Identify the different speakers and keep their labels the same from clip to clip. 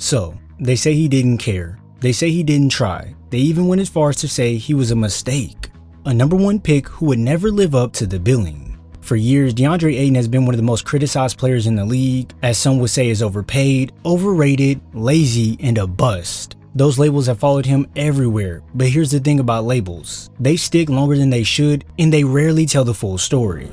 Speaker 1: So, they say he didn't care. They say he didn't try. They even went as far as to say he was a mistake. A number 1 pick who would never live up to the billing. For years, Deandre Ayton has been one of the most criticized players in the league, as some would say is overpaid, overrated, lazy, and a bust. Those labels have followed him everywhere, but here's the thing about labels. They stick longer than they should, and they rarely tell the full story.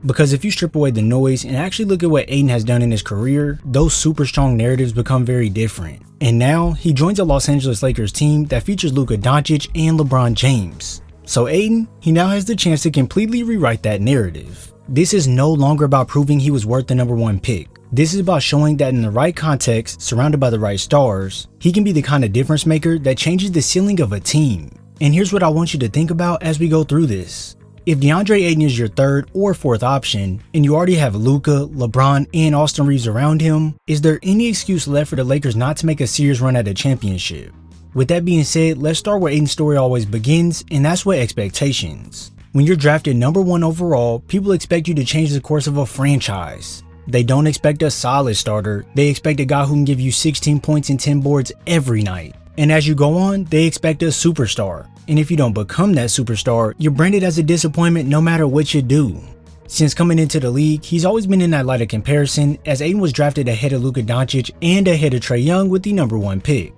Speaker 1: Because if you strip away the noise and actually look at what Ayton has done in his career, those super strong narratives become very different. And now, he joins a Los Angeles Lakers team that features Luka Doncic and LeBron James. So Ayton, he now has the chance to completely rewrite that narrative. This is no longer about proving he was worth the number 1 pick. This is about showing that in the right context, surrounded by the right stars, he can be the kind of difference maker that changes the ceiling of a team. And here's what I want you to think about as we go through this. If Deandre Ayton is your 3rd or 4th option, and you already have Luka, LeBron, and Austin Reaves around him, is there any excuse left for the Lakers not to make a serious run at a championship? With that being said, let's start where Ayton's story always begins, and that's with expectations. When you're drafted number 1 overall, people expect you to change the course of a franchise. They don't expect a solid starter, they expect a guy who can give you 16 points and 10 boards every night. And as you go on, they expect a superstar. And if you don't become that superstar, you're branded as a disappointment no matter what you do. Since coming into the league, he's always been in that light of comparison, as Ayton was drafted ahead of Luka Doncic and ahead of Trae Young with the number 1 pick.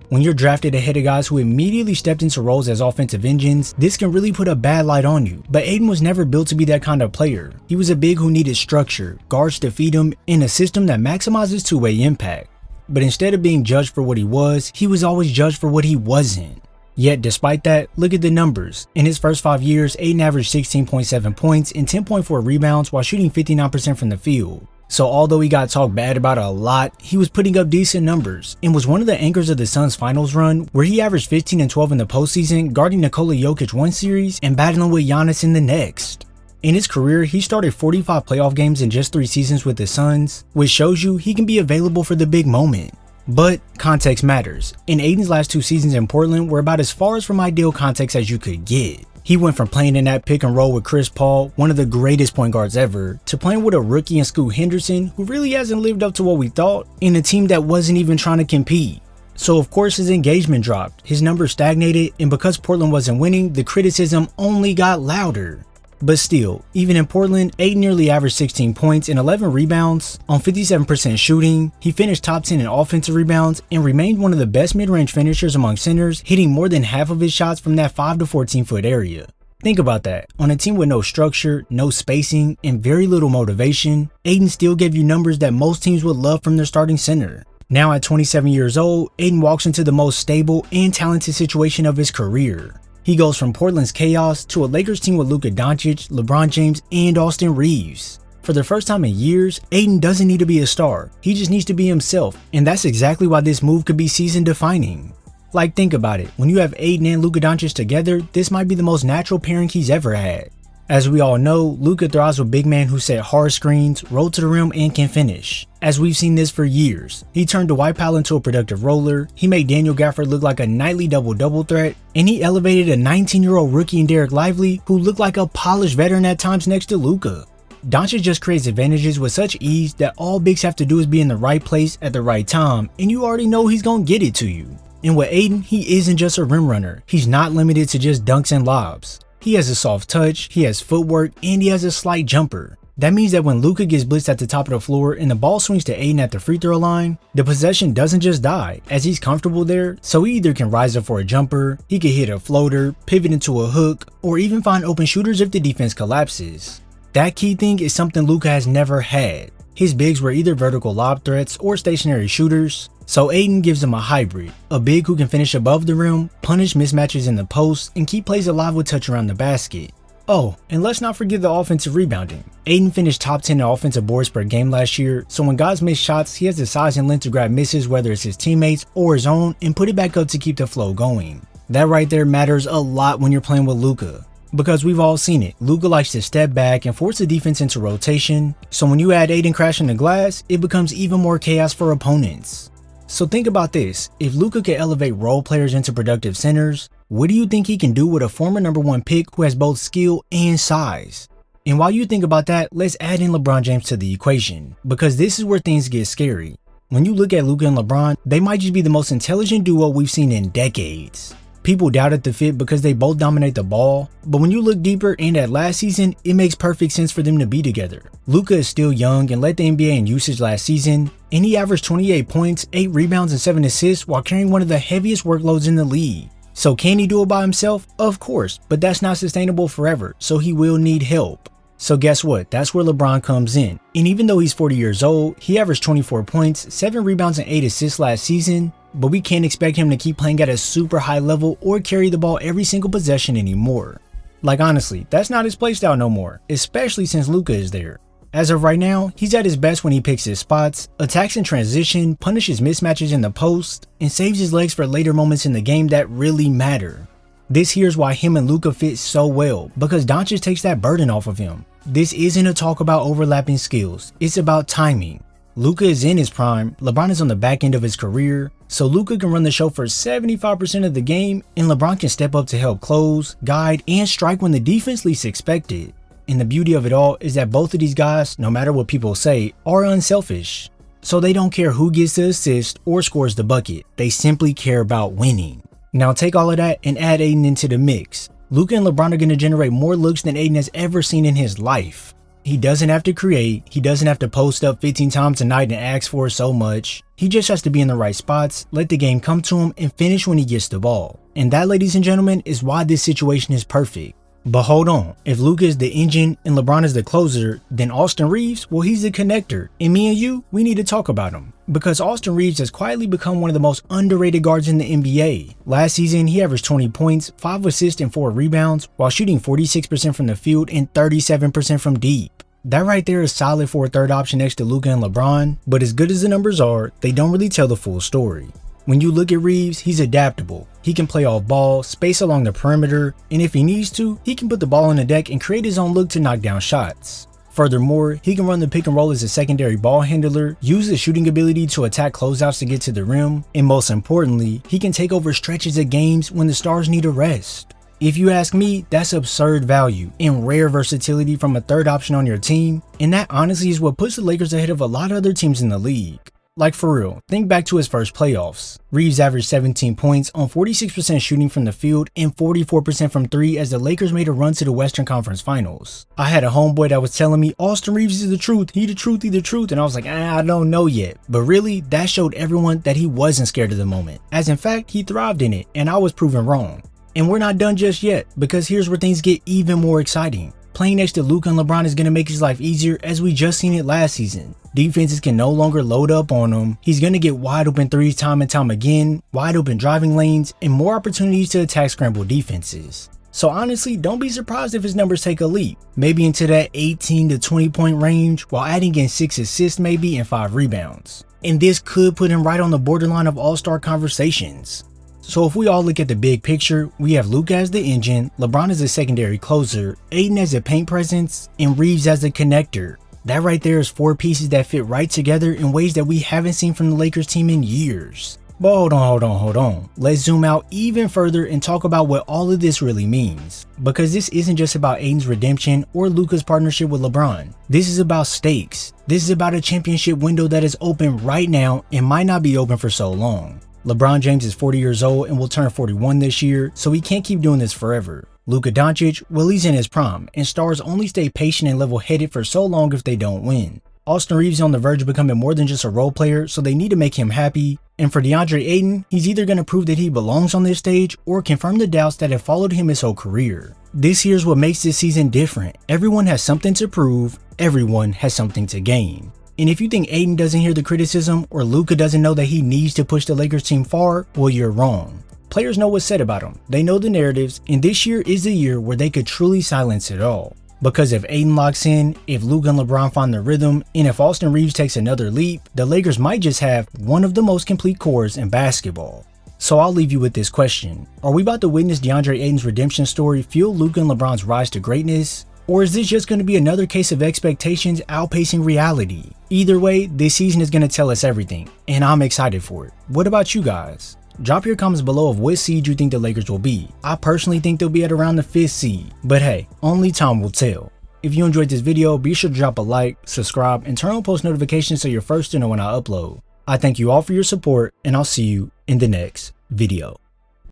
Speaker 1: When you're drafted ahead of guys who immediately stepped into roles as offensive engines, this can really put a bad light on you. But Ayton was never built to be that kind of player. He was a big who needed structure, guards to feed him, and a system that maximizes two-way impact. But instead of being judged for what he was always judged for what he wasn't. Yet despite that, look at the numbers. In his first 5 years, Ayton averaged 16.7 points and 10.4 rebounds while shooting 59% from the field. So although he got talked bad about a lot, he was putting up decent numbers and was one of the anchors of the Suns finals run, where he averaged 15 and 12 in the postseason, guarding Nikola Jokic one series and battling with Giannis in the next. In his career, he started 45 playoff games in just 3 seasons with the Suns, which shows you he can be available for the big moment. But context matters, and Ayton's last 2 seasons in Portland were about as far as from ideal context as you could get. He went from playing in that pick and roll with Chris Paul, one of the greatest point guards ever, to playing with a rookie in Scoot Henderson who really hasn't lived up to what we thought, in a team that wasn't even trying to compete. So of course his engagement dropped, his numbers stagnated, and because Portland wasn't winning, the criticism only got louder. But still, even in Portland, Ayton nearly averaged 16 points and 11 rebounds on 57% shooting. He finished top 10 in offensive rebounds and remained one of the best mid-range finishers among centers, hitting more than half of his shots from that 5 to 14 foot area. Think about that. On a team with no structure, no spacing, and very little motivation, Ayton still gave you numbers that most teams would love from their starting center. Now at 27 years old, Ayton walks into the most stable and talented situation of his career. He goes from Portland's chaos to a Lakers team with Luka Doncic, LeBron James, and Austin Reaves. For the first time in years, Ayton doesn't need to be a star, he just needs to be himself, and that's exactly why this move could be season defining. Like, think about it, when you have Ayton and Luka Doncic together, this might be the most natural pairing he's ever had. As we all know, Luka thrives with big men who set hard screens, roll to the rim, and can finish. As we've seen this for years. He turned Dwight Powell into a productive roller, he made Daniel Gafford look like a nightly double-double threat, and he elevated a 19-year-old rookie in Derek Lively who looked like a polished veteran at times next to Luka. Doncic just creates advantages with such ease that all bigs have to do is be in the right place at the right time, and you already know he's gonna get it to you. And with Ayton, he isn't just a rim runner, he's not limited to just dunks and lobs. He has a soft touch, he has footwork, and he has a slight jumper. That means that when Luka gets blitzed at the top of the floor and the ball swings to Ayton at the free throw line, the possession doesn't just die, as he's comfortable there, so he either can rise up for a jumper, he can hit a floater, pivot into a hook, or even find open shooters if the defense collapses. That key thing is something Luka has never had. His bigs were either vertical lob threats or stationary shooters, so Ayton gives him a hybrid, a big who can finish above the rim, punish mismatches in the post, and keep plays alive with touch around the basket. Oh, and let's not forget the offensive rebounding. Ayton finished top 10 in offensive boards per game last year, so when guys miss shots, he has the size and length to grab misses, whether it's his teammates or his own, and put it back up to keep the flow going. That right there matters a lot when you're playing with Luka. Because we've all seen it, Luka likes to step back and force the defense into rotation, so when you add Ayton crashing the glass, it becomes even more chaos for opponents. So think about this, if Luka can elevate role players into productive centers, what do you think he can do with a former number 1 pick who has both skill and size? And while you think about that, let's add in LeBron James to the equation, because this is where things get scary. When you look at Luka and LeBron, they might just be the most intelligent duo we've seen in decades. People doubted the fit because they both dominate the ball, but when you look deeper and at last season, it makes perfect sense for them to be together. Luka is still young and led the NBA in usage last season, and he averaged 28 points, 8 rebounds, and 7 assists while carrying one of the heaviest workloads in the league. So can he do it by himself? Of course, but that's not sustainable forever, so he will need help. So guess what? That's where LeBron comes in. And even though he's 40 years old, he averaged 24 points, 7 rebounds, and 8 assists last season, but we can't expect him to keep playing at a super high level or carry the ball every single possession anymore. Like honestly, that's not his playstyle no more, especially since Luka is there. As of right now, he's at his best when he picks his spots, attacks in transition, punishes mismatches in the post, and saves his legs for later moments in the game that really matter. This here's why him and Luka fit so well, because Doncic takes that burden off of him. This isn't a talk about overlapping skills, it's about timing. Luka is in his prime, LeBron is on the back end of his career, so Luka can run the show for 75% of the game, and LeBron can step up to help close, guide, and strike when the defense least expected. And the beauty of it all is that both of these guys, no matter what people say, are unselfish. So they don't care who gets the assist or scores the bucket, they simply care about winning. Now take all of that and add Ayton into the mix. Luka and LeBron are going to generate more looks than Ayton has ever seen in his life. He doesn't have to create, he doesn't have to post up 15 times a night and ask for so much. He just has to be in the right spots, let the game come to him, and finish when he gets the ball. And that, ladies and gentlemen, is why this situation is perfect. But hold on, if Luka is the engine and LeBron is the closer, then Austin Reaves, well, he's the connector. And me and you, we need to talk about him. Because Austin Reaves has quietly become one of the most underrated guards in the NBA. Last season, he averaged 20 points, 5 assists, and 4 rebounds, while shooting 46% from the field and 37% from deep. That right there is solid for a third option next to Luka and LeBron, but as good as the numbers are, they don't really tell the full story. When you look at Reaves, he's adaptable. He can play off ball, space along the perimeter, and if he needs to, he can put the ball on the deck and create his own look to knock down shots. Furthermore, he can run the pick and roll as a secondary ball handler, use his shooting ability to attack closeouts to get to the rim, and most importantly, he can take over stretches of games when the stars need a rest. If you ask me, that's absurd value and rare versatility from a third option on your team, and that honestly is what puts the Lakers ahead of a lot of other teams in the league. Like for real, think back to his first playoffs. Reaves averaged 17 points on 46% shooting from the field and 44% from 3 as the Lakers made a run to the Western Conference Finals. I had a homeboy that was telling me Austin Reaves is the truth, he the truth, and I was like, I don't know yet. But really, that showed everyone that he wasn't scared of the moment, as in fact, he thrived in it, and I was proven wrong. And we're not done just yet, because here's where things get even more exciting. Playing next to Luka and LeBron is going to make his life easier, as we just seen it last season. Defenses can no longer load up on him. He's going to get wide open threes time and time again, wide open driving lanes, and more opportunities to attack scramble defenses. So honestly, don't be surprised if his numbers take a leap, maybe into that 18 to 20 point range, while adding in 6 assists maybe and 5 rebounds. And this could put him right on the borderline of all-star conversations. So if we all look at the big picture, we have Luka as the engine, LeBron as a secondary closer, Ayton as a paint presence, and Reaves as a connector. That right there is 4 pieces that fit right together in ways that we haven't seen from the Lakers team in years. But hold on. Let's zoom out even further and talk about what all of this really means. Because this isn't just about Ayton's redemption or Luka's partnership with LeBron. This is about stakes. This is about a championship window that is open right now and might not be open for so long. LeBron James is 40 years old and will turn 41 this year, so he can't keep doing this forever. Luka Doncic, well, he's in his prime, and stars only stay patient and level-headed for so long if they don't win. Austin Reaves is on the verge of becoming more than just a role player, so they need to make him happy. And for DeAndre Ayton, he's either going to prove that he belongs on this stage or confirm the doubts that have followed him his whole career. This here's what makes this season different. Everyone has something to prove, everyone has something to gain. And if you think Ayton doesn't hear the criticism or Luka doesn't know that he needs to push the Lakers team far, well, you're wrong. Players know what's said about him, they know the narratives, and this year is the year where they could truly silence it all. Because if Ayton locks in, if Luka and LeBron find their rhythm, and if Austin Reaves takes another leap, the Lakers might just have one of the most complete cores in basketball. So I'll leave you with this question. Are we about to witness DeAndre Ayton's redemption story fuel Luka and LeBron's rise to greatness? Or is this just going to be another case of expectations outpacing reality? Either way, this season is going to tell us everything, and I'm excited for it. What about you guys? Drop your comments below of what seed you think the Lakers will be. I personally think they'll be at around the 5th seed, but hey, only time will tell. If you enjoyed this video, be sure to drop a like, subscribe, and turn on post notifications so you're first to know when I upload. I thank you all for your support, and I'll see you in the next video.